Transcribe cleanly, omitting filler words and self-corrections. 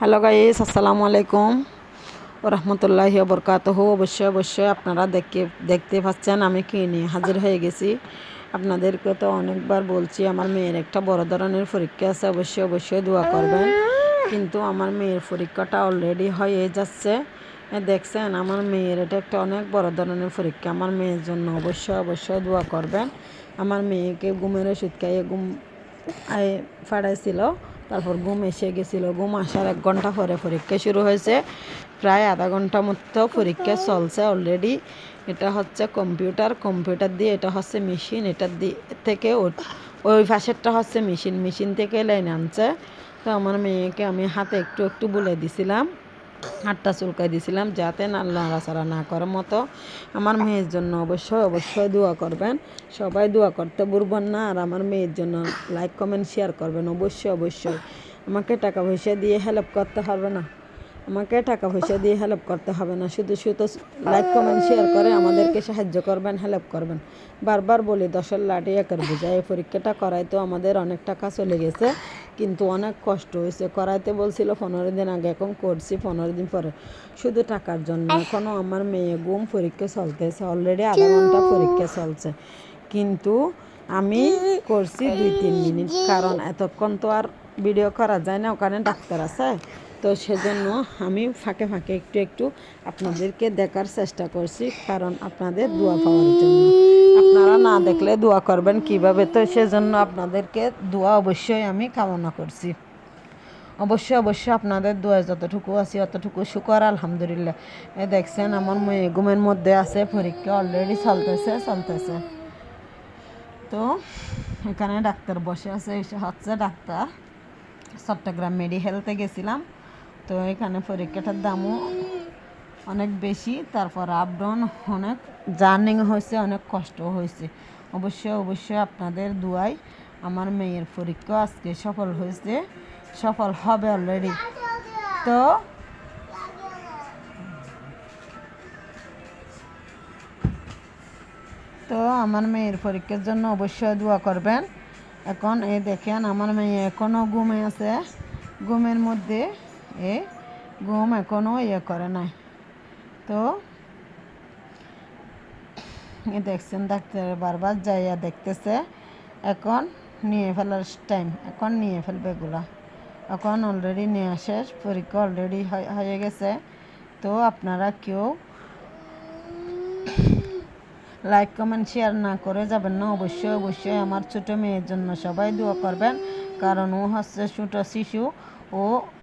Hello guys, আসসালামু আলাইকুম ও রহমতুল্লাহি ওয়া বারাকাতুহু। অবশ্যই আপনারা দেখতে পাচ্ছেন আমি কি নিয়ে হাজির হয়ে গেছি। আপনাদেরকে তো অনেকবার বলছি আমার মেয়ের একটা বড় ধরনের পরীক্ষা আছে, অবশ্যই দোয়া করবেন। কিন্তু আমার মেয়ের পরীক্ষাটা অলরেডি হয়ে যাচ্ছে। দেখছেন আমার মেয়ের এটা একটা অনেক বড় ধরনের পরীক্ষা। আমার মেয়ের জন্য অবশ্যই দোয়া করবেন। আমার মেয়েকে ঘুমের ওষুধ খাইয়ে ঘুম ফাড়াইছিল, তারপর ঘুম এসে গেছিলো। ঘুম আসার 1 ঘন্টা পরে পরীক্ষা শুরু হয়েছে। প্রায় আধা ঘন্টা মতো পরীক্ষা চলছে অলরেডি। এটা হচ্ছে কম্পিউটার দিয়ে, এটা হচ্ছে মেশিন, এটার থেকে ওই পাশেরটা হচ্ছে মেশিন থেকে লাইন আনছে। তো আমার মেয়েকে আমি হাতে একটু বলে দিছিলাম, হাতটা চুলকাই দিছিলাম যাতে নাড়াচাড়া না করার মতো। আমার মেয়ের জন্য অবশ্যই দোয়া করবেন। সবাই দোয়া করতে ভুলবেন না। আর আমার মেয়ের জন্য লাইক কমেন্ট শেয়ার করবেন অবশ্যই। আমাকে টাকা পয়সা দিয়ে হেল্প করতে হবে না, শুধু লাইক কমেন্ট শেয়ার করে আমাদেরকে সাহায্য করবেন, হেল্প করবেন। বারবার বলি 10-এর লাঠি 1-এর বোঝা। এই পরীক্ষাটা করাইতেও আমাদের অনেক টাকা চলে গেছে, কিন্তু অনেক কষ্ট হয়েছে। করাইতে বলছিল 15 দিন আগে, এখন করছি 15 দিন পরে, শুধু টাকার জন্য। এখনও আমার মেয়ে ঘুম পরীক্ষা চলতেছে, অলরেডি আধা ঘন্টা পরীক্ষা চলছে, কিন্তু আমি করছি 2-3 মিনিট, কারণ এতক্ষণ তো আর ভিডিও করা যায় না, ওখানে ডাক্তার আছে। তো সেজন্য আমি ফাঁকে একটু আপনাদেরকে দেখার চেষ্টা করছি, কারণ আপনাদের দোয়া পাওয়ার জন্য। আপনারা না দেখলে দোয়া করবেন কিভাবে? তো সেজন্য আপনাদেরকে দোয়া অবশ্যই আমি কামনা করছি। অবশ্যই আপনাদের দোয়া যতটুকু আছে অতটুকু শুকর আলহামদুলিল্লাহ। দেখছেন আমার মেয়ে ঘুমের মধ্যে আছে, পরীক্ষা অলরেডি চলতেছে। তো এখানে ডাক্তার বসে আছে, এসে হচ্ছে ডাক্তার। চট্টগ্রাম মেডিকেলতে গেছিলাম। তো এখানে পরীক্ষাটার দামও অনেক বেশি, তারপর আপ ডাউন অনেক জার্নিং হয়েছে, অনেক কষ্ট হয়েছে। অবশ্যই আপনাদের দোয়ায় আমার মেয়ের পরীক্ষা আজকে সফল হবে অলরেডি। তো আমার মেয়ের পরীক্ষার জন্য অবশ্যই দোয়া করবেন। এখন এই দেখেন আমার মেয়ে এখনও ঘুমে আছে, ঘুমের মধ্যে ঘুম এখনও করে নাই। তো দেখছেন ডাক্তার বারবার যাইয়া দেখতেছে, এখন নিয়ে ফেলার টাইম, এখন নিয়ে ফেলবে এগুলা। এখন অলরেডি নেওয়া শেষ, পরীক্ষা অলরেডি হয়ে গেছে। তো আপনারা কেউ লাইক কমেন্ট শেয়ার না করে যাবেন না। অবশ্যই আমার ছোটো মেয়ের জন্য সবাই দোয়া করবেন, কারণ ও হচ্ছে ছোটো শিশু। ও